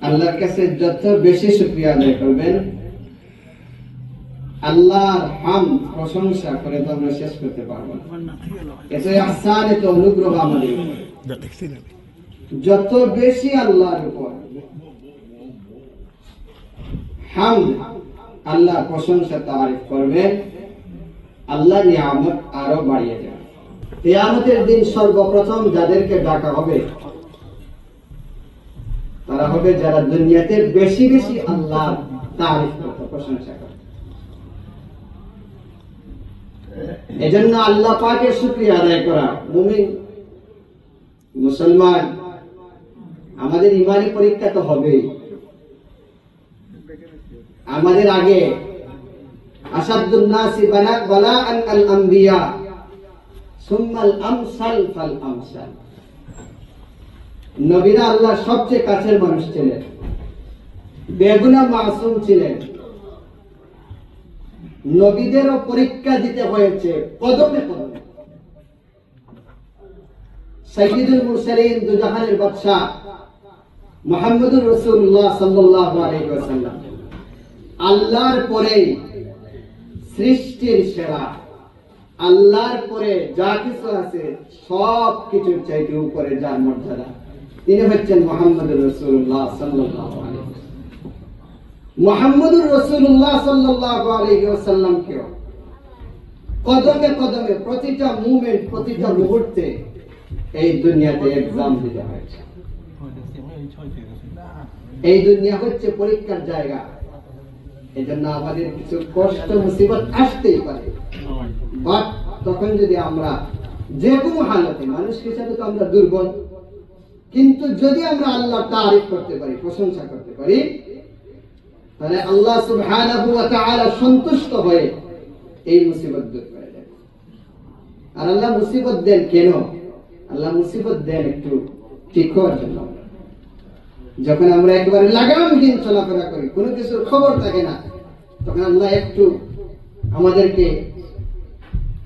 আল্লাহর কাছে যত বেশি শুকরিয়া আদায় করবেন, আল্লাহর হামদ প্রশংসা করে তো আমরা শেষ করতে পারবো না। এত ইহসান, এত অনুগ্রহ আমাদের উপর। যত বেশি আল্লাহর উপর হামদ, আল্লাহ প্রশংসা তারিফ করবেন, আল্লাহ নিয়ামত আরো বাড়িয়ে দেবেন। কিয়ামতের দিন সর্বপ্রথম যাদেরকে ডাকা হবে তারা হবে যারা দুনিয়াতে বেশি বেশি আল্লাহ তারিফ করত, প্রশংসা করত। এজন্য আল্লাহ পাকের শুকরিয়া আদায় করা মুমিন মুসলমান, আমাদের ইমানি পরীক্ষা তো হবেই। আমাদের আগে আসাদুন নাসি বালাআন আল আম্বিয়া সুম্মাল আমসাল ফাল আমসাল। নবীরা আল্লাহর সবচেয়ে কাছের মানুষ ছিলেন, বেগুনা মাসুম ছিলেন। নবীদেরও পরীক্ষা দিতে হয়েছে কদমে কদমে। সাইয়্যিদুল মুরসালিন, দুজাহানের বাদশা মুহাম্মদুর রাসূলুল্লাহ সাল্লাল্লাহু আলাইহি ওয়াসাল্লাম আল্লাহর পরে সৃষ্টির সেরা, আল্লাহর পরে যা কিছু আছে সব কিছুর চাইতে উপরে যার মর্যাদা, তিনি হচ্ছেন মুহাম্মদুর রাসূলুল্লাহ সাল্লাল্লাহু আলাইহি ওয়াসাল্লাম। মুহাম্মদুর রাসূলুল্লাহ সাল্লাল্লাহু আলাইহি ওয়াসাল্লামকে কদমে কদমে, প্রতিটা মুভমেন্ট, প্রতিটা মুহূর্তে এই দুনিয়াতে এক্সাম দিতে হয়েছে। এই দুনিয়া হচ্ছে পরীক্ষার জায়গা। এজন্য আমাদের কিছু কষ্ট মুসিবত আসতেই পারে, বাট তখন যদি আমরা যে কোনো হালতে, মানুষ হিসাবে তো আমরা দুর্বল, কিন্তু যদি আমরা আল্লাহর তারিফ করতে পারি, প্রশংসা করতে পারি, তাহলে আল্লাহ সুবহানাহু ওয়া তাআলা সন্তুষ্ট হয়ে এই মুসিবত দূর করে দেন। আর আল্লাহ মুসিবত দেন কেন? আল্লাহ মুসিবত দেন একটু ঠিক হওয়ার জন্য। যখন আমরা একেবারে লাগামহীন চলাফেরা করি, কোনো কিছুর খবর থাকে না, তখন আল্লাহ একটু আমাদেরকে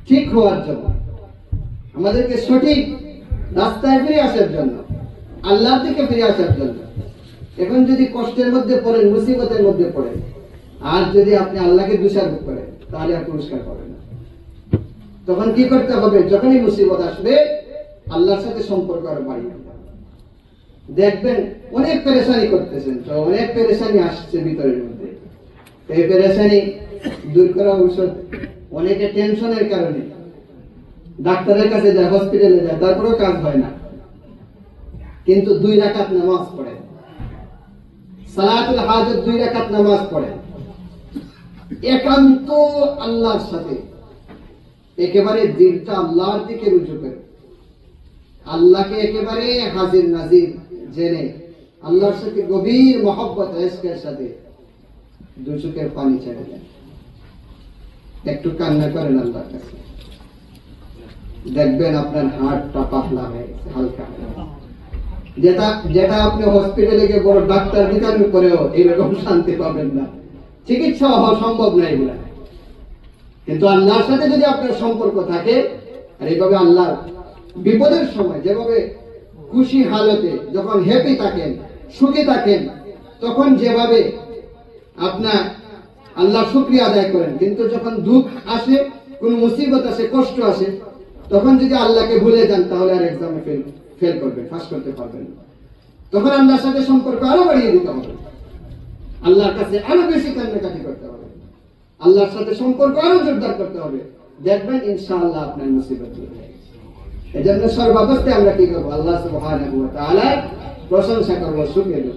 ঠিক হওয়ার জন্য, আমাদেরকে সঠিক রাস্তায় ফিরে আসার জন্য, আল্লাহর দিকে ফিরে আসার জন্য। এখন যদি কষ্টের মধ্যে পড়েন, মুসিবতের মধ্যে পড়েন, আর যদি আপনি আল্লাহকে দোষারোপ করেন, তাহলে আর পুরস্কার পাবেন না। তখন কি করতে হবে? যখনই মুসিবত আসবে, আল্লাহর সাথে সম্পর্ক আরো বাড়িয়ে দিতে হবে। দেখবেন অনেক পেরেশানি করতেছেন, তো অনেক পেরেশানি আসছে ভিতরের মধ্যে, এই পেরেশানি দূর করা ঔষধ। অনেকে টেনশনের কারণে ডাক্তারের কাছে যায়, হসপিটালে যায়, তারপরেও কাজ হয় না, কিন্তু 2 রাকাত নামাজ পড়ে, সালাতুল হাজত 2 রাকাত নামাজ পড়ে, একান্ত আল্লাহর সাথে একেবারে দিলটা আল্লাহর দিকে রুজু করে, আল্লাহকে একেবারে হাজির নাজির জেনে, আল্লাহর সাথে গভীর মহব্বত ইশকের সাথে 2 চোখের পানি ছেড়ে দেন, একটু কান্না করেন আল্লাহর কাছে, দেখবেন আপনার হার্টটা পাতলা হয়ে গেছে, হালকা। যেটা আপনি হসপিটালে গিয়ে বড় ডাক্তার দেখানোর পরেও এইরকম শান্তি পাবেন না, চিকিৎসা হওয়া সম্ভব না এগুলা। কিন্তু আল্লাহর সাথে যদি আপনার সম্পর্ক থাকে, আর এইভাবে আল্লাহর বিপদের সময় যেভাবে খুশি হালতে, যখন হ্যাপি থাকেন, সুখে থাকেন, তখন যেভাবে আপনার আল্লাহ শুকরিয়া আদায় করেন, কিন্তু যখন দুঃখ আসে, কোন মুসিবত আসে, কষ্ট আসে, তখন যদি আল্লাহকে ভুলে যান, তাহলে আর এক্সামে ফেল করবেন, পাস করতে পারবেন না। তখন আল্লাহর সাথে সম্পর্ক আরো বাড়িয়ে দিতে হবে, আল্লাহর কাছে আরো বেশি কান্নাকাটি করতে হবে, আল্লাহর সাথে সম্পর্ক আরো জোরদার করতে হবে। দেখবেন ইনশাআল্লাহ আপনার মুসিবত দূর হয়ে গেছে। এজন্য সর্বাবস্থায় আমরা কি করবো? আল্লাহ সুবহানাহু ওয়া তাআলা প্রশংসা করবো, শুকরিয়া।